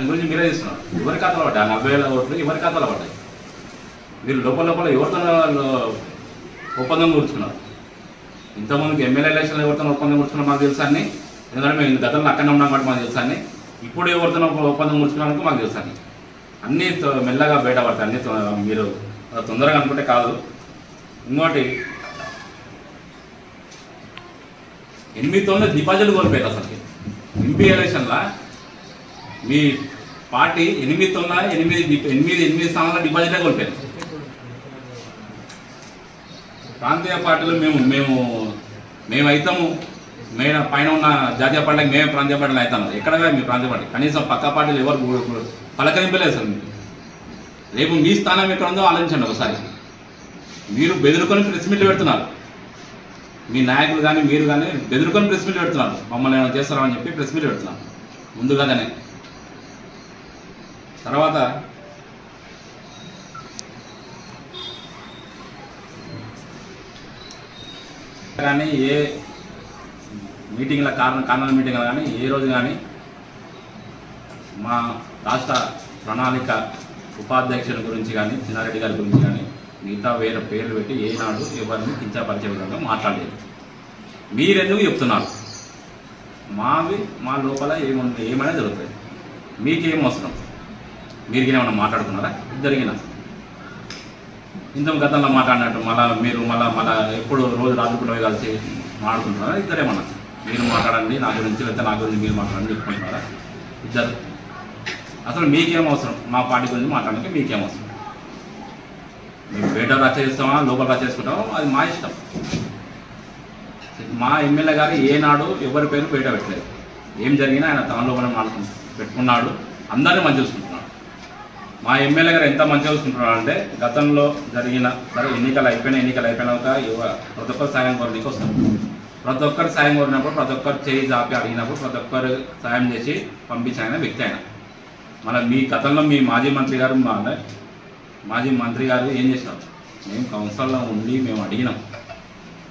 దాని గురించి మీరే తీస్తున్నారు. ఎవరి ఖాతాలో పడ్డాయి? 40,000 ఓట్లు ఎవరి ఖాతాలో పడ్డాయి? మీరు లోపల ఎవరితో ఒప్పందం కూర్చున్నారు? ఇంతకుముందుకు ఎమ్మెల్యే ఎలక్షన్లో ఎవరితో ఒప్పందం కూర్చున్నారో మాకు తెలుసా అన్ని. ఎందుకంటే మేము గతంలో అక్కడనే ఉన్నాం కాబట్టి మాకు తెలుసా అన్ని. ఇప్పుడు ఎవరితో ఒప్పందం కూర్చున్నారనుకో మాకు తెలుసా అన్ని. అన్నీ మెల్లగా బయటపడతాయి. అన్నీ మీరు తొందరగా అనుకుంటే కాదు. ఇంకోటి 8 డిపాజిట్లు కోల్పోయారు. అసలు ఎంపీ ఎలక్షన్లో మీ పార్టీ 8 స్థానాల డిపాజిటే కోల్పోయారు. ప్రాంతీయ పార్టీలు మేమైతాము, పైన ఉన్న జాతీయ పార్టీలకు మేమే ప్రాంతీయ పార్టీలు అవుతాము. ఎక్కడ మీ ప్రాంతీయ పార్టీ కనీసం పక్క పార్టీలు ఎవరు పలకరింపలేదు సార్. మీకు రేపు మీ స్థానం ఎక్కడ ఉందో ఆలోచించండి ఒకసారి. మీరు బెదిరుకొని ప్రెస్ మీట్లు పెడుతున్నారు. మీ నాయకులు కానీ మీరు కానీ బెదిరుకొని ప్రెస్ మీట్లు పెడుతున్నారు. మమ్మల్ని ఏమైనా చేస్తారని చెప్పి ప్రెస్ మీట్లు పెడుతున్నారు ముందుగానే. తర్వాత కానీ ఏ మీటింగ్ల కార్నర్ మీటింగ్లు కానీ ఏ రోజు కానీ మా రాష్ట్ర ప్రణాళిక ఉపాధ్యక్షుల గురించి కానీ చిన్నారెడ్డి గారి గురించి కానీ మిగతా వేరే పేర్లు పెట్టి ఏనాడు ఎవరిని కించపరిచే విధంగా మాట్లాడలేదు. మీరెందుకు చెప్తున్నారు? మా లోపల ఏమైనా జరుగుతుంది. మీకేం అవసరం? మీరు ఏమైనా మాట్లాడుతున్నారా? జరిగిన ఇంత గతంలో మాట్లాడినట్టు మళ్ళీ ఎప్పుడు రోజు రాజుకుంటే కలిసి మాట్లాడుకుంటున్నారా? ఇద్దరేమన్నా మీరు మాట్లాడండి నా గురించి, లేకపోతే నా గురించి మీరు మాట్లాడండి చెప్పుకుంటున్నారా? ఇద్దరు. అసలు మీకేం అవసరం? మా పార్టీ గురించి మాట్లాడడానికి మీకేం అవసరం? మేము బయట రచ్చ చేస్తామా లోపల రచ్చ చేసుకుంటామో అది మా ఇష్టం. మా ఎమ్మెల్యే గారు ఏనాడు ఎవరి పేరు బయట పెట్టలేదు. ఏం జరిగినా ఆయన తన లోపల పెట్టుకున్నాడు. అందరినీ మంచి చూసుకుంటున్నాడు. మా ఎమ్మెల్యే గారు ఎంత మంచిగా చూసుకుంటున్నాడు అంటే గతంలో జరిగిన సరే ఎన్నికలు అయిపోయినాక ప్రతి ఒక్కరు సాయం కోరడానికి వస్తారు. ప్రతి ఒక్కరు సాయం కోరినప్పుడు ప్రతి ఒక్కరు చేయి జాపి అడిగినప్పుడు ప్రతి ఒక్కరు సాయం చేసి పంపించిన వ్యక్తి ఆయన. మళ్ళీ మీ గతంలో మీ మాజీ మంత్రి గారు ఏం చేసినారు? మేము కౌన్సిల్లో ఉండి మేము అడిగినాం,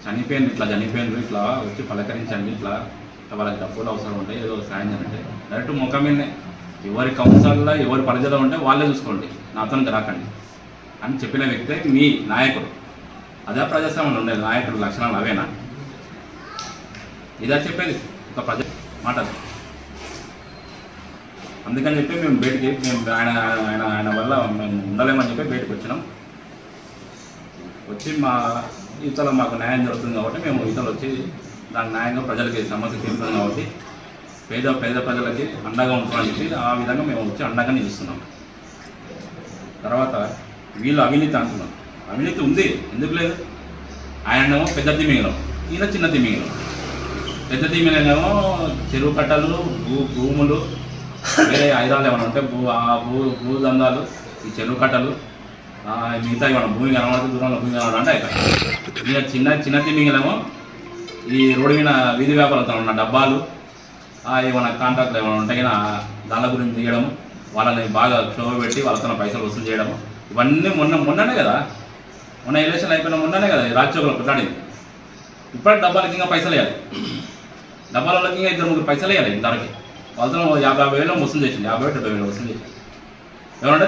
చనిపోయినారు ఇట్లా వచ్చి పలకరించండి, ఇట్లా వాళ్ళకి డబ్బులు అవసరం ఉంటే ఏదో సాయం చేయండి. డైరెక్ట్ ముఖం మీదనే ఎవరి కౌన్సిల్లో ఎవరి పరిధిలో ఉంటే వాళ్ళే చూసుకోండి, నాతో రాకండి అని చెప్పిన వ్యక్తే మీ నాయకుడు. అదే ప్రజాస్వామ్యంలో ఉండేది నాయకుడు లక్షణాలు అవేనా? ఇదా చెప్పేది ఒక ప్రజా మాటలు. అందుకని చెప్పి మేము ఆయన వల్ల మేము ఉండలేమని చెప్పి బయటకు వచ్చినాం. వచ్చి ఈతలో మాకు న్యాయం జరుగుతుంది కాబట్టి మేము ఈతలు వచ్చి దాని న్యాయంగా ప్రజలకి సమస్య తీరుతుంది కాబట్టి పేద ప్రజలకి అండగా ఉంటుందని చెప్పి ఆ విధంగా మేము వచ్చి అండగా నిలుస్తున్నాం. తర్వాత వీళ్ళు అవినీతి అంటున్నాం. అవినీతి ఉంది, ఎందుకు లేదు? ఆయనేమో పెద్ద తిమింగలం, ఈయన చిన్న తిమింగలం. పెద్ద తిమింగలేమో చెరువు కట్టలు, భూములు, వేరే ఐదాలు ఏమైనా ఉంటే భూదందాలు, ఈ చెరువు కట్టలు, మిగతా ఏమైనా భూమి కనబడుతుంది దూరంలో భూమి కనబడంటే అయిపోయి. ఇక చిన్న తిమింగలేమో ఈ రోడ్డు మీద వీధి వ్యాపారంతో ఉన్న డబ్బాలు, ఏమైనా కాంట్రాక్ట్లు ఏమైనా ఉంటాయి దాని గురించి తీయడం, వాళ్ళని బాగా క్షోభ పెట్టి వాళ్ళతో పైసలు వసూలు చేయడం. ఇవన్నీ మొన్ననే కదా, మొన్న ఎలక్షన్ అయిపోయిన మొన్ననే కదా రాజ్యోగులు కొట్లాడింది. ఇప్పటికి డబ్బాలకి ఇంకా పైసలు వేయాలి, డబ్బాలకి ఇంకా 2-3 పైసలు వేయాలి. ఇంతవరకు వాళ్ళతో 50,000 వసూలు చేసింది, 50,000-70,000 వసూలు చేసింది. ఏమంటే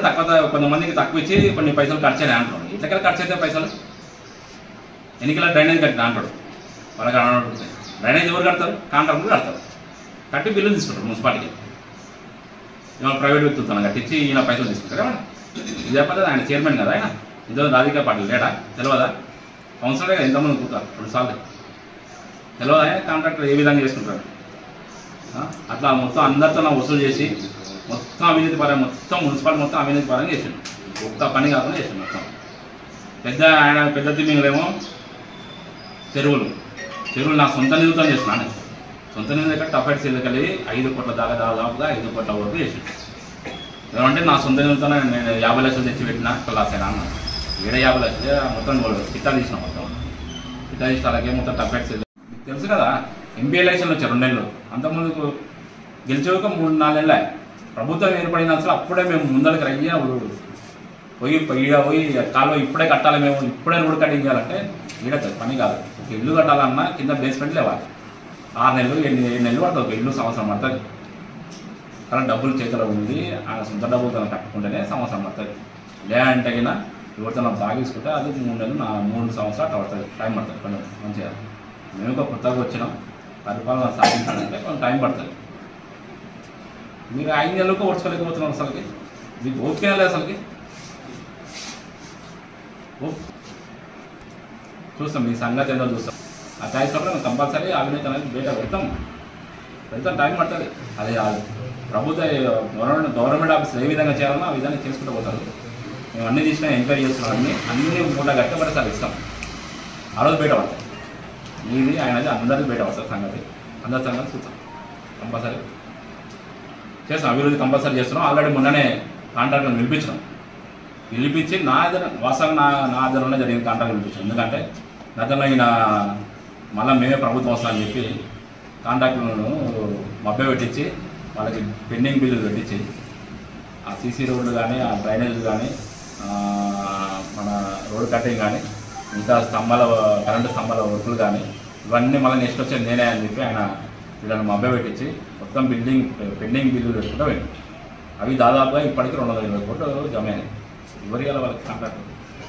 కొంతమందికి తక్కువ ఇచ్చి కొన్ని పైసలు ఖర్చు అయినా అంటున్నాడు. ఇట్లకెళ్ళి ఖర్చు అయితే పైసలు ఎన్నికల డ్రైనేజ్ కట్టిన అంటాడు. వాళ్ళకి అడుగుతుంది డ్రైనేజ్ ఎవరు కడతారు? కాంట్రాక్టులు కడతారు. కట్టి బిల్లులు తీసుకుంటారు మున్సిపాలిటీకి. ఏమైనా ప్రైవేట్ వ్యక్తులతో కట్టించి ఈయన పైసలు తీసుకుంటారు. ఏమన్నా ఇదే పద్ధతి. ఆయన చైర్మన్ కదా, ఆయన ఇంత రాజకీయ పార్టీలు లేడా? తెలియదా? కౌన్సిలరే కదా, ఎంతమంది కూతారు 2 సార్లు. తెలియదా ఆయన కాంట్రాక్టర్ ఏ విధంగా చేసుకుంటారు? అట్లా మొత్తం అందరితో వసూలు చేసి మొత్తం అవినీతి పరంగా, మొత్తం మున్సిపాలిటీ మొత్తం అవినీతి పరంగా చేసిండు. ఒక్క పని కాకుండా చేసిండు మొత్తం. పెద్ద తిమ్మింగలేమో చెరువులు నా సొంత నిధులతో చేస్తున్నాను. సొంత నిధులు ఎక్కడ టఫైట్స్ వెళ్ళి 5 కోట్ల దాదాపుగా 5 కోట్ల వరకు చేసిండు. ఏమంటే నా సొంత నిధులతో నేను 50 లక్షలు తెచ్చి పెట్టినా లాసైనా అన్న. 50 లక్షలు మొత్తం చిట్టా తీసిన మొత్తం చిట్టా తీసిన అలాగే మొత్తం టఫైట్స్. మీకు తెలుసు కదా, ఎంపీ ఎలక్షన్లు వచ్చారు 2 నెలలు. అంతకుముందుకు గెలిచేవక 3-4 నెలలే. ప్రభుత్వం ఏర్పడిన అసలు అప్పుడే మేము ముందరికి రయ్యా పోయి కాలువ ఇప్పుడే కట్టాలి, మేము ఇప్పుడే రోడ్డు కటింగ్ చేయాలంటే ఈడ పని కాదు. ఒక ఇల్లు కట్టాలన్నా కింద బేస్మెంట్ లేవాలి. 6 నెలలు 7 నెలలు పడుతుంది. ఒక ఇల్లు సంవత్సరం పడుతుంది. కానీ డబ్బులు చేతిలో ఉంది, ఆయన సొంత డబ్బులు తను కట్టుకుంటేనే సంవత్సరం పడుతుంది. లేదంటే అయినా ఎవరితో బాగేసుకుంటే అది 3 సంవత్సరాలు పడుతుంది, టైం పడుతుంది. కొంచెం మంచిగా మేము ఒక కొత్తగా వచ్చినాం, పరిపాలన సాధించాలంటే కొంచెం టైం పడుతుంది. మీరు 5 నెలలకు ఓడ్చుకోలేకపోతున్నాం, అసలుకి మీకు ఓకే లేదు అసలుకి. చూస్తాం మీ సంగతి ఏదో చూస్తాం. ఆ ఛాయిస్లో కంపల్సరీ అవినీతి అనేది బయట వెళ్తాం, టైం పడుతుంది. అది ప్రభుత్వ గవర్నమెంట్ ఆఫీసులు ఏ విధంగా చేయాలన్నా ఆ విధంగా చేసుకుంటూ పోతారు. మేము అన్ని తీసినా ఎంక్వైరీ చేస్తున్నాం, అన్ని మూట కట్టబడి సార్ ఇస్తాం. ఆ రోజు బయట పడతాం. మీది ఆయనది అందరికీ బయట పడతారు సంగతి, అందరి సంగతి చూస్తాం. కంపల్సరీ చేస్తాం, అభివృద్ధి కంపల్సరీ చేస్తున్నాం. ఆల్రెడీ మొన్ననే కాంట్రాక్ట్లను పిలిపించి వాస్తవంగా నా ఆధారంలో జరిగిన కాంట్రాక్ట్ పిలిపించాం. ఎందుకంటే గతంలో ఈయన మళ్ళీ మేమే ప్రభుత్వం వస్తామని చెప్పి కాంట్రాక్టులను మభ్య పెట్టించి వాళ్ళకి పెండింగ్ బిల్లులు పెట్టించి ఆ సీసీ రోడ్లు కానీ, ఆ డ్రైనేజీలు కానీ, మన రోడ్ కటింగ్ కానీ, మిగతా కరెంటు స్తంభాల వర్కులు కానీ ఇవన్నీ మళ్ళీ నెక్స్ట్ వచ్చేది నేనే అని చెప్పి ఆయన వీళ్ళని మభ్య పెట్టించి మొత్తం పెండింగ్ బిల్లులు పెట్టుకుంటూ వెళ్ళి అవి దాదాపుగా ఇప్పటికీ 220 కోట్లు జమ అయినాయి. ఎవరి వాళ్ళకి కాంట్రాక్ట్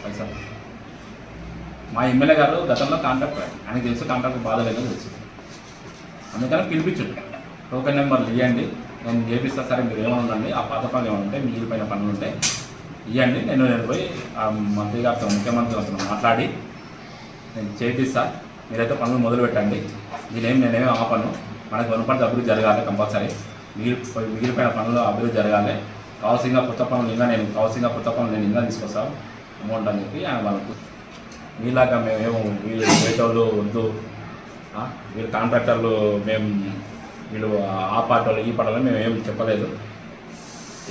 పైసలు. మా ఎమ్మెల్యే గారు గతంలో కాంట్రాక్ట్, ఆయనకు తెలుసు కాంట్రాక్ట్ బాధ లేదో తెలుసు. అందుకని పిలిపించండి, టోకెన్ నెంబర్లు ఇవ్వండి, నేను చేపిస్తా. సరే మీరు ఏమైనా ఉండండి, ఆ పాత పనులు ఏమైనా ఉంటే మిగిలిపోయిన పనులు ఉంటే ఇవ్వండి, నేను పోయి ఆ మంత్రి గారితో ముఖ్యమంత్రితో మాట్లాడి నేను చేపిస్తా, మీరైతే పనులు మొదలు పెట్టండి. నేనేమి ఆపను, మనకు వనపడితే అభివృద్ధి జరగాలి, కంపల్సరీ మిగిలిపోయిన పనులు అభివృద్ధి జరగాలి. కావాల్సిన కొత్త పనులు నేను ఇంకా తీసుకొస్తాను అమౌంట్ అని చెప్పి ఆయన వాళ్ళకు. మీలాగా మేమేమో వీళ్ళు బయటోళ్ళు వద్దు, వీళ్ళు కాంట్రాక్టర్లు, వీళ్ళు ఆ పార్టీ వాళ్ళు ఈ పార్టీ మేము ఏం చెప్పలేదు.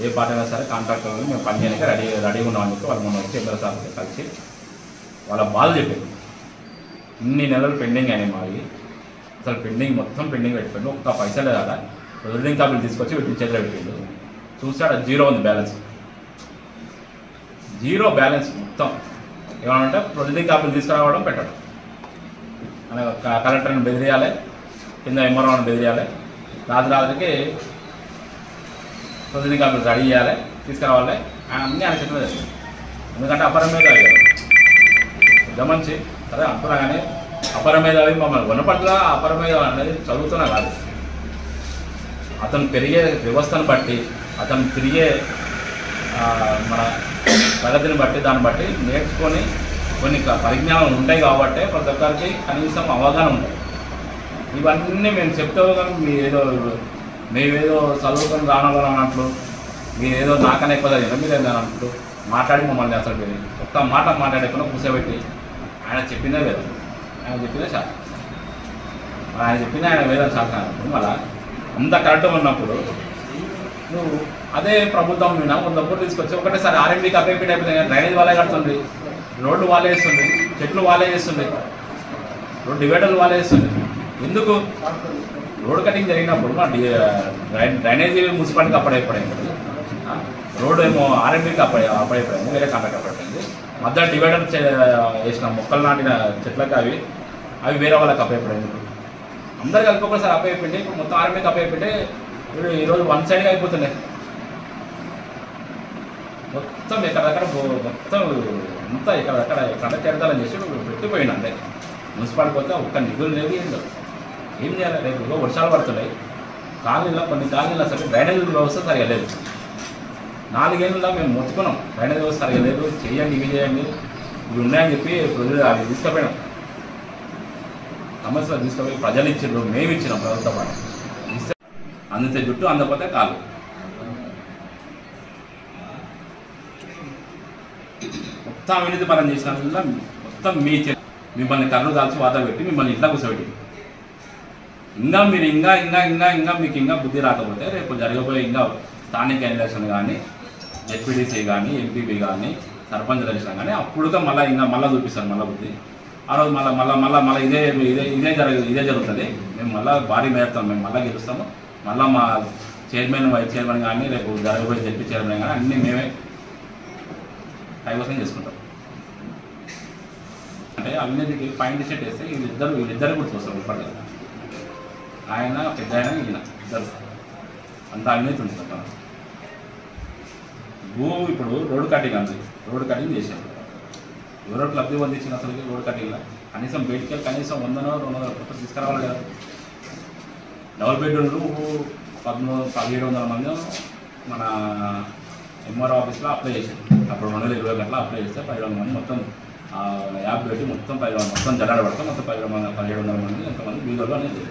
ఏ పార్టీ అయినా సరే కాంట్రాక్టర్లు మేము పని చేయడానికి రెడీగా ఉన్నామని చెప్పి వాళ్ళు మొన్న వచ్చి ఎమ్మెల్యే సార్తో కలిసి వాళ్ళ బాధలు చెప్పారు. ఇన్ని నెలలు పెండింగ్ అయినాయి మావి, అసలు మొత్తం పెండింగ్ పెట్టిపోయింది. ఒక్క పైసలే కదా ప్రొసీడింగ్ కాపీలు తీసుకొచ్చి వీటిని చేతిలో పెట్టిండు. చూసాడు జీరో ఉంది, జీరో బ్యాలెన్స్ మొత్తం. ఏమనంటే ప్రొసీడింగ్ కాపీలు తీసుకురావడం పెట్టడం, అనే కలెక్టర్ని బెదిరియాలి, కింద ఎంఆర్ఓని బెదిరియాలి, రాత్రికి ప్రొసీడింగ్ కాపీలు రెడీ చేయాలి, తీసుకురావాలి. అన్నీ ఆయన చేతిలో జరిగింది. ఎందుకంటే అపర మేధావి గమనించి సరే అంటున్నా కానీ అపర మేధావి మమ్మల్ని వనపట్ల అపర మేధావి అనేది చదువుతున్నా కాదు. అతను పెరిగే వ్యవస్థను బట్టి, అతను తిరిగే మన ప్రగతిని బట్టి, దాన్ని బట్టి నేర్చుకొని కొన్ని పరిజ్ఞానం ఉంటాయి కాబట్టి ప్రతి ఒక్కరికి కనీసం అవగాహన ఉంటాయి. ఇవన్నీ మేము చెప్తే కానీ మేమేదో చదువుకొని రానగలం అన్నట్లు, మీరేదో నాకనే ఎక్కువ చదివినా మీరేదో అన్నట్లు మాట్లాడి మమ్మల్ని అసలు ఒక్క మాట మాట్లాడకుండా కూర్చోబెట్టి ఆయన చెప్పిందే వేదం, ఆయన చెప్పిందే శాస్త్రం, ఆయన చెప్పిందే ఆయన వేదం శాస్త్రం అన్నప్పుడు మళ్ళీ అంత కరెక్ట్ ఉన్నప్పుడు నువ్వు అదే ప్రభుత్వం మీద 100 కోట్లు తీసుకొచ్చి ఒకటేసారి ఆర్ఎంపీకి అపేపీట్ అయిపోయింది. డ్రైనేజ్ వాళ్ళే కడుతుంది, రోడ్లు వాళ్ళే వేస్తుంది, చెట్లు వాళ్ళే వేస్తుంది, రోడ్ డివైడర్లు వాళ్ళే వేస్తుంది. ఎందుకు రోడ్ కటింగ్ జరిగినప్పుడు మా డ్రైనేజీ మున్సిపాలిటీకి అప్పుడైపోయింది, రోడ్డు ఏమో ఆర్ఎంపీకి అప్పుడైపోయింది, వేరే కాంట్రాక్ట్ అప్పుడైపోయింది. మధ్య డివైడర్ వేసిన మొక్కలు నాటిన చెట్లకి అవి వేరే వాళ్ళకి అప్పైపోయింది. అందరు కలిపి ఒకసారి అప్పైపోయింది. ఇప్పుడు మొత్తం ఆర్ఎంపీకి అప్పైపోయింటే ఈరోజు వన్ సైడ్గా అయిపోతున్నాయి. మొత్తం ఎక్కడక్కడ మొత్తం అంతా ఎక్కడక్కడ చెడతాలని చేసి పెట్టిపోయింది. అంతే మున్సిపాలిటీ పోతే ఒక్క నిధులు లేవు, ఏం చేయాలి? రేపు వర్షాలు పడుతున్నాయి, కొన్ని కాలనీలో సరే డ్రైనేజ్ వ్యవస్థ సరిగా లేదు. 4 ఏళ్ళలో మేము మొత్తుకున్నాం, డ్రైనేజ్ వ్యవస్థ సరిగా లేదు, చేయండి, ఇవి చేయండి, ఇవి ఉన్నాయని చెప్పి అది తీసుకుపోయినాం. సమస్యలు తీసుకుపోయి ప్రజలు ఇచ్చిండ్రు, మేము ఇచ్చినాం ప్రభుత్వ పాటు. ఇస్తే అందితే జుట్టు, అందకపోతే కాలు. మొత్తం అవినీతి పరం చేసిన మొత్తం మిమ్మల్ని కర్రలు కాల్చి వాత పెట్టి మిమ్మల్ని ఇంట్లో కూర్చోబెట్టి మీరు మీకు ఇంకా బుద్ధి రాకపోతే రేపు జరగబోయే ఇంకా స్థానిక ఎలక్షన్ కానీ, జెడ్పీటీసీ కానీ, ఎంపీపీ కానీ, సర్పంచ్ ఎలక్షన్ కానీ అప్పుడుగా మళ్ళీ చూపిస్తారు మళ్ళీ బుద్ధి. ఆ రోజు మళ్ళీ ఇదే జరుగుతుంది. మేము మళ్ళీ భారీ మేస్తాం, మేము మళ్ళీ గెలుస్తాము. మళ్ళీ మా చైర్మన్, వైస్ చైర్మన్ కానీ, రేపు జరగబోయే జెడ్పీ చైర్మన్ కానీ అన్నీ మేమే కైవసం చేసుకుంటాం. అంటే అవినీతికి పాయింట్ సెట్ వేస్తే వీళ్ళిద్దరు కూడా చూస్తారు. ఇప్పటికీ ఆయన పెద్ద ఆయన ఈయన ఇద్దరు అంత అవినీతి ఉంది సార్. ఇప్పుడు రోడ్డు కటింగ్ అంది, రోడ్డు కటింగ్ చేశారు. ఎవరోటి లబ్ధి పొందించిన అసలు రోడ్డు కటింగ్లో కనీసం బయటికి వెళ్ళి కనీసం 100-200 కోట్లు తీసుకురావాలి కదా. డబుల్ బెడ్రూమ్లు 1700 మంది మన ఎంఆర్ఓ ఆఫీస్లో అప్లై చేశారు. అప్పుడు 2020 అట్లా అప్లై చేస్తే 1500 మంది మొత్తం యాప్ పెట్టి మొత్తం మొత్తం జనాలు పడతాం. మొత్తం 1700 మంది ఎంతమంది బీదోళ్ళు అనేది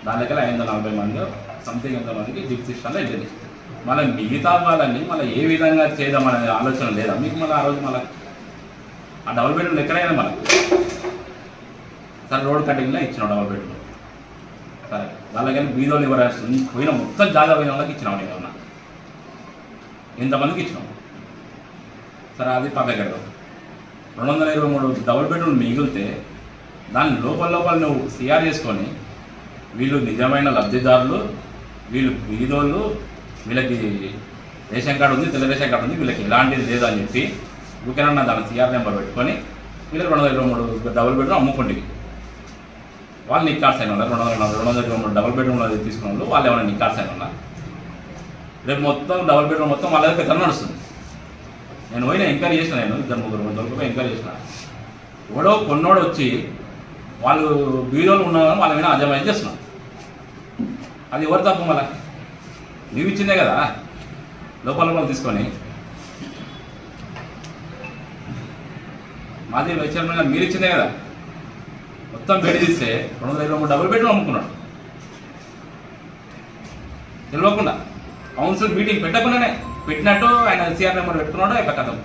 దానికల్లా 540 మంది సంథింగ్ ఎంతమందికి జిప్ సిస్టంలో వెళ్ళింది. మళ్ళీ మిగతా వాళ్ళని మళ్ళీ ఏ విధంగా చేద్దామనే ఆలోచన లేదా మీకు? మళ్ళీ ఆ రోజు మళ్ళీ ఆ డబుల్ బెడ్రూమ్ ఎక్కడైనా మళ్ళీ సరే రోడ్ కటింగ్లో ఇచ్చినాం డబుల్ బెడ్రూమ్ సరే. వాళ్ళకని బీదోళ్ళు ఎవరు పోయిన మొత్తం జాగా పోయిన వాళ్ళకి ఇచ్చినాం. ఏమన్నా ఎంతమందికి ఇచ్చినాం సరే, అది పక్కకెడదాం. 223 డబుల్ బెడ్రూమ్ మిగిలితే దాని లోపల నువ్వు సిఆర్ చేసుకొని వీళ్ళు నిజమైన లబ్ధిదారులు, వీళ్ళు బీదోళ్ళు, వీళ్ళకి రేషన్ కార్డు ఉంది, తెల్ల రేషన్ కార్డు ఉంది, వీళ్ళకి ఎలాంటిది లేదు అని చెప్పి ఊరికేనన్నా దాని సిఆర్ నెంబర్ పెట్టుకొని వీళ్ళకి 223 డబుల్ బెడ్రూమ్ అమ్ముకుంటుంది. వాళ్ళు నిక్కార్స్ అయిన ఉన్నారు. 223 డబుల్ బెడ్రూమ్లో తీసుకున్న వాళ్ళు వాళ్ళు ఏమైనా నిక్కార్స్ అయిన ఉన్నారు. రేపు మొత్తం డబుల్ బెడ్రూమ్ మొత్తం వాళ్ళ దగ్గర నడుస్తుంది. నేను పోయినా ఎంక్వైరీ చేసిన, నేను 2-3 దొరకగా ఎంక్వైరీ చేసిన. ఎవడో కొన్నోడు వచ్చి వాళ్ళు బీరోలు ఉన్నారని వాళ్ళ మీద అజమాయిషీ చేస్తున్నాం. అది ఎవరు తప్పు? మళ్ళీ నీవు ఇచ్చిందే కదా లోపల తీసుకొని. మాది చైర్మన్ మీరు ఇచ్చిందే కదా. మొత్తం బెడ్ తీస్తే 223 డబుల్ బెడ్రూమ్ అమ్ముకున్నాడు తెలియకుండా. కౌన్సిల్ మీటింగ్ పెట్టకుండానే పెట్టినట్టు ఆయన సిఆర్ నెంబర్ పెట్టుకున్నాడు. అయిపోయి కథం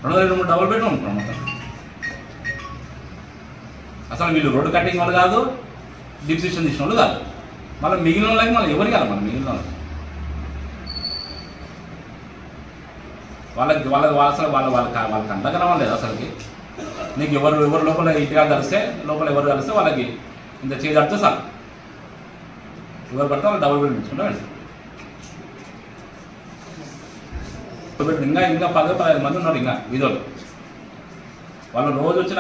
223 డబుల్ బెడ్రూమ్ అమ్ముకున్నాడు మొత్తం. అసలు వీళ్ళు రోడ్డు కటింగ్ వాళ్ళు కాదు, డిప్ సిస్టమ్ తీసిన వాళ్ళు కాదు. మళ్ళీ మిగిలిన వాళ్ళకి మళ్ళీ ఎవరికి కాదు. మళ్ళీ మిగిలిన వాళ్ళకి అంతగా లేదు అసలుకి. నీకు ఎవరు లోపల ఇంటిగా కలిస్తే ఎవరు కలిస్తే వాళ్ళకి ఇంత చేయగలిగితే సార్ ఎవరు పడితే వాళ్ళు డబుల్ బెడ్రూమ్ ఇచ్చుకుంటా వెళ్తారు. ఇంకా 10-15 మంది ఉన్నారు ఇంకా వీధులు. వాళ్ళు రోజు వచ్చిన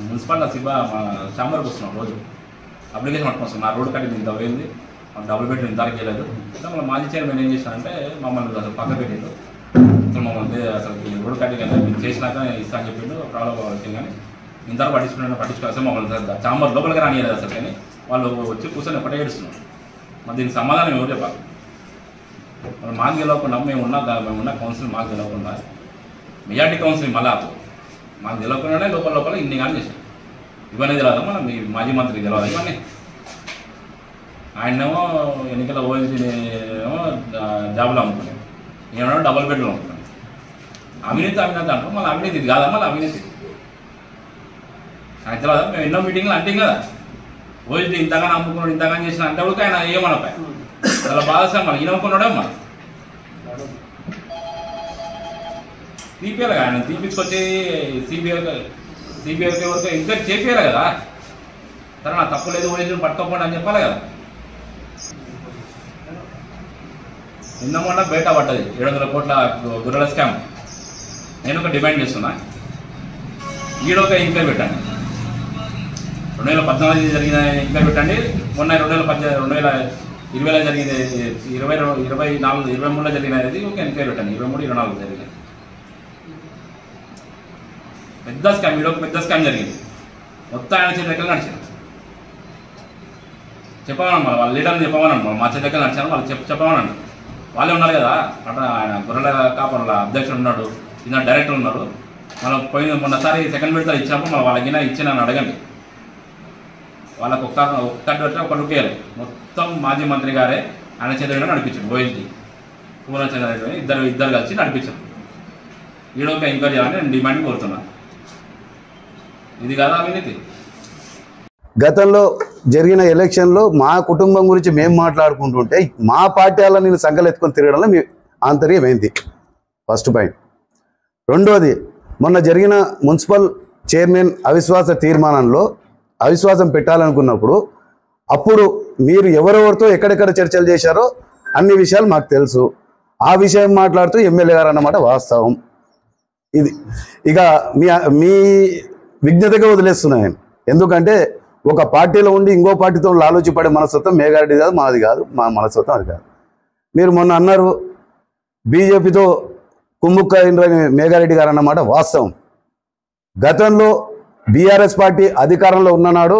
మున్సిపాలిటీ ఛాంబర్కి వస్తున్నాం. రోజు అప్లికేషన్ పట్టుకొస్తున్నాం. నా రోడ్డు కట్టింది ఇంత పోయింది, డబుల్ బెడ్రూమ్ ఇంతవరకు వెళ్ళలేదు. మళ్ళీ మాజీ చైర్మన్ ఏం చేసినారంటే మమ్మల్ని అసలు పక్క పెట్టిండు. అసలు మమ్మల్ని అసలు రోడ్డు కట్టింగ్ మీరు చేసినాక ఇస్తా అని చెప్పిండు. ప్రాబ్లం వచ్చింది కానీ ఇంతవరకు పట్టించుకోవాలి. అసలు మమ్మల్ని ఛాంబర్ లోపలికి రానియలేదు అసలు. కానీ వాళ్ళు వచ్చి కూర్చొని ఒకటే ఏడుస్తున్నాం. మరి దీనికి సమాధానం ఎవరు చెప్పాలి? మరి మాకు గెలవకుండా మేమున్న కౌన్సిల్ మాకు గెలవకుండా మెజార్టీ కౌన్సిల్ మళ్ళీ మాకు గెలవకుండానే లోపల ఇన్ని కానీ చేశాం. ఇవన్నీ తెలియదా మనం మీ మాజీ మంత్రికి తెలియదు ఇవన్నీ. ఆయనేమో ఎన్నికల ఓఎస్డీనేమో జాబులు అమ్ముకున్నాం, ఏమన్నా డబుల్ బెడ్రూమ్ అమ్ముకున్నాం. అవినీతి అంటాం. మళ్ళీ అవినీతి ఇది కాదా? మళ్ళీ అవినీతి ఆయన తెలియదా? మేము ఎన్నో మీటింగ్లు అంటాం కదా, ఓఎస్డీ ఇంతగానే అమ్ముకున్నాడు ఇంతగానే చేసిన అంటే కూడా ఆయన ఏమనపాయి అలా బాధ మనం ఈయననుకున్నాడేమ్మా. తీపియాలి ఆయన తీపించుకొచ్చి సిబిఐకి వరకు ఎంక్వైరీ చేపియాలి కదా. సరే నా తప్పు లేదు ఓఎస్డీ పట్టుకోకుండా అని చెప్పాలి కదా. నిన్నమన్నా బయట పడ్డది 700 కోట్ల గొర్రెల స్కామ్. నేను ఒక డిమాండ్ చేస్తున్నా, ఈడొక ఎంక్వైరీ పెట్టండి. 2014 జరిగిన ఎంక్వైరీ పెట్టండి. మొన్న 2020లో జరిగింది, 23లో జరిగినది ఒక ఎంక్వైరీ పెట్టండి. 23-24 జరిగింది పెద్ద స్కామ్. ఈడొక పెద్ద స్కామ్ జరిగింది. మొత్తం ఆయన చేతి దగ్గర నడిచాను. చెప్పమన్నాను వాళ్ళ లీడర్ని చెప్పమన్నాను. మా చేతి దగ్గర నడిచాను వాళ్ళు చెప్పమన్నాను. వాళ్ళే ఉన్నారు కదా అట్లా. ఆయన గొర్రెల కాపర్ల అధ్యక్షుడు ఉన్నాడు, ఇద్దరు డైరెక్టర్ ఉన్నారు. మనం మొన్నసారి సెకండ్ విడత ఇచ్చినప్పుడు మనం వాళ్ళకి ఇచ్చిన అడగండి. వాళ్ళకు ఒక్కటి ఒకటి వేయాలి. మొత్తం మాజీ మంత్రి గారే ఆయన చేతులు నడిపించాడు. ఓఎస్డీ పూర్ణచంద్ర ఇద్దరు కలిసి నడిపించారు. ఈడొక ఎంక్వైరీ చేయాలని నేను డిమాండ్ కోరుతున్నాను. ఇది కాదా అవినీతి? గతంలో జరిగిన ఎలక్షన్లో మా కుటుంబం గురించి మేము మాట్లాడుకుంటుంటే మా పార్టీ వాళ్ళ నేను సంకలెత్తుకొని తిరగడంలో మీ ఆంతర్యం ఏంది? First point. రెండోది, మొన్న జరిగిన మున్సిపల్ చైర్మన్ అవిశ్వాస తీర్మానంలో అవిశ్వాసం పెట్టాలనుకున్నప్పుడు అప్పుడు మీరు ఎవరెవరితో ఎక్కడెక్కడ చర్చలు చేశారో అన్ని విషయాలు మాకు తెలుసు. ఆ విషయం మాట్లాడుతూ ఎమ్మెల్యే గారు అన్నమాట వాస్తవం. ఇది ఇక మీ విజ్ఞతగా వదిలేస్తున్నాను. ఎందుకంటే ఒక పార్టీలో ఉండి ఇంకో పార్టీతో ఆలోచింపడే మనస్తత్వం మేఘారెడ్డి కాదు, మాది కాదు, మా మనస్తత్వం అది కాదు. మీరు మొన్న అన్నారు బీజేపీతో కుమ్ముక్కైండ్రని మేఘారెడ్డి గారు అన్నమాట వాస్తవం. గతంలో బీఆర్ఎస్ పార్టీ అధికారంలో ఉన్ననాడు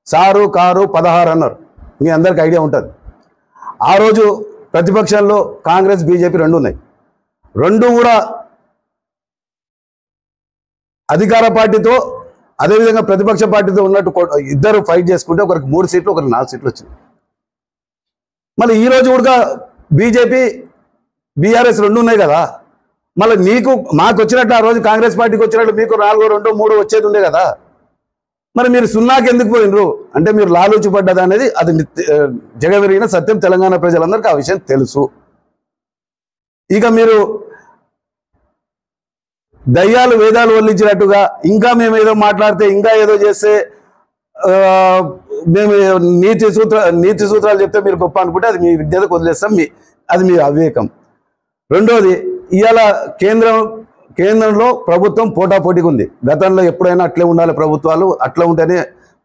సారు కారు 16 అన్నారు, మీ అందరికి ఐడియా ఉంటుంది. ఆ రోజు ప్రతిపక్షంలో కాంగ్రెస్ బీజేపీ రెండు ఉన్నాయి, రెండు కూడా అధికార పార్టీతో అదేవిధంగా ప్రతిపక్ష పార్టీతో ఉన్నట్టు ఇద్దరు ఫైట్ చేసుకుంటే ఒకరికి 3 సీట్లు ఒకరికి 4 సీట్లు వచ్చినాయి. మళ్ళీ ఈరోజు కూడా బీజేపీ బీఆర్ఎస్ రెండు ఉన్నాయి కదా, మళ్ళీ మీకు మాకు వచ్చినట్టు ఆ రోజు కాంగ్రెస్ పార్టీకి వచ్చినట్టు మీకు 4, 2, 3 వచ్చేది ఉండే కదా. మరి మీరు 0కి ఎందుకు పోయినరు అంటే మీరు లాలూచి పడ్డది అనేది అది జగమెరిగిన సత్యం. తెలంగాణ ప్రజలందరికీ ఆ విషయం తెలుసు. ఇక మీరు దయ్యాలు వేదాలు వల్లించినట్టుగా ఇంకా మేము ఏదో మాట్లాడితే ఇంకా ఏదో చేస్తే మేము నీతి సూత్రాలు చెప్తే మీరు గొప్ప అనుకుంటే అది మీ విద్యకు వదిలేస్తాం, అది మీ అవివేకం. రెండోది, ఇవాళ కేంద్రంలో ప్రభుత్వం పోటాపోటీగా ఉంది. గతంలో ఎప్పుడైనా అట్లే ఉండాలి ప్రభుత్వాలు, అట్లా ఉంటేనే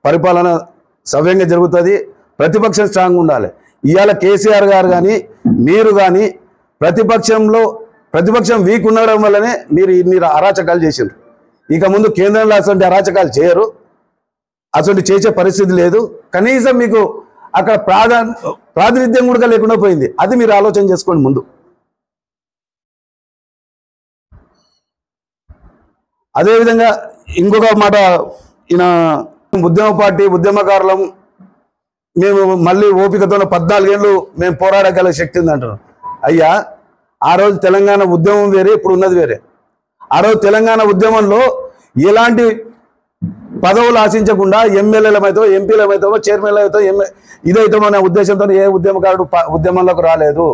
పరిపాలన సవ్యంగా జరుగుతుంది, ప్రతిపక్షం స్ట్రాంగ్ ఉండాలి. ఇవాళ కేసీఆర్ గారు కానీ మీరు కానీ ప్రతిపక్షం వీక్ ఉండడం వల్లనే మీరు ఇన్ని అరాచకాలు చేసిండ్రు. ఇక ముందు కేంద్రంలో అటువంటి అరాచకాలు చేయరు, అటువంటి చేసే పరిస్థితి లేదు. కనీసం మీకు అక్కడ ప్రాతినిధ్యం కూడా లేకుండా పోయింది. అది మీరు ఆలోచన చేసుకోండి ముందు. అదేవిధంగా ఇంకొక మాట, ఈయన ఉద్యమ పార్టీ ఉద్యమకారులం మేము మళ్ళీ ఓపికతో 14 ఏళ్ళు మేము పోరాడగల శక్తి ఉంది అంటారు. అయ్యా, ఆ రోజు తెలంగాణ ఉద్యమం వేరే, ఇప్పుడు ఉన్నది వేరే. ఆ రోజు తెలంగాణ ఉద్యమంలో ఎలాంటి పదవులు ఆశించకుండా ఎమ్మెల్యేలమైతో ఎంపీలమైతో చైర్మన్లమైతో ఇదైతామో అనే ఉద్దేశంతో ఏ ఉద్యమకారుడు ఉద్యమంలోకి రాలేదు.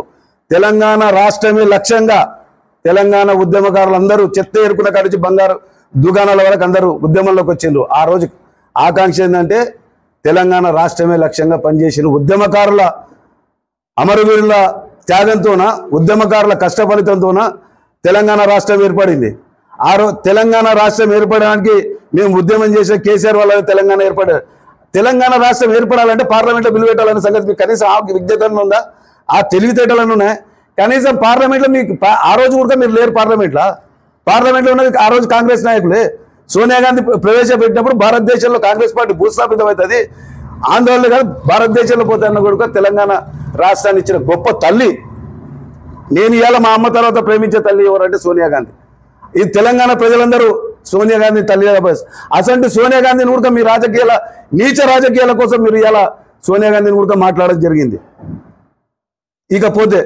తెలంగాణ రాష్ట్రమే లక్ష్యంగా తెలంగాణ ఉద్యమకారులందరూ చెత్త ఏరుకున్న కాడిచి బంగారు దుకాణాల వరకు అందరూ ఉద్యమంలోకి వచ్చిండ్రు. ఆ రోజు ఆకాంక్ష ఏంటంటే తెలంగాణ రాష్ట్రమే లక్ష్యంగా పనిచేసిన ఉద్యమకారుల అమరవీరుల త్యాగంతోన ఉద్యమకారుల కష్టఫలితంతోన తెలంగాణ రాష్ట్రం ఏర్పడింది. తెలంగాణ రాష్ట్రం ఏర్పడడానికి మేము ఉద్యమం చేసే కేసీఆర్ వల్ల తెలంగాణ ఏర్పడారు. తెలంగాణ రాష్ట్రం ఏర్పడాలంటే పార్లమెంట్లో బిల్లు పెట్టాలనే సంగతి మీకు కనీసం ఆ విజ్ఞతను ఉందా, ఆ తెలివితేటలను ఉన్నాయి? కనీసం పార్లమెంట్లో మీకు ఆ రోజు కూడా మీరు లేరు. పార్లమెంట్లో ఉన్నది ఆ రోజు కాంగ్రెస్ నాయకులే. సోనియా గాంధీ ప్రవేశపెట్టినప్పుడు భారతదేశంలో కాంగ్రెస్ పార్టీ భూస్థాపితం అవుతుంది, ఆందోళన కాదు భారతదేశంలో పోతాన్న కొడుకు తెలంగాణ రాష్ట్రాన్ని ఇచ్చిన గొప్ప తల్లి. నేను ఇవాళ మా అమ్మ తర్వాత ప్రేమించే తల్లి ఎవరంటే సోనియా గాంధీ. ఈ తెలంగాణ ప్రజలందరూ సోనియా గాంధీ తల్లిగా అసలు సోనియా గాంధీని కూడా మీ నీచ రాజకీయాల కోసం మీరు ఇలా సోనియా గాంధీని కూడా మాట్లాడడం జరిగింది. ఇకపోతే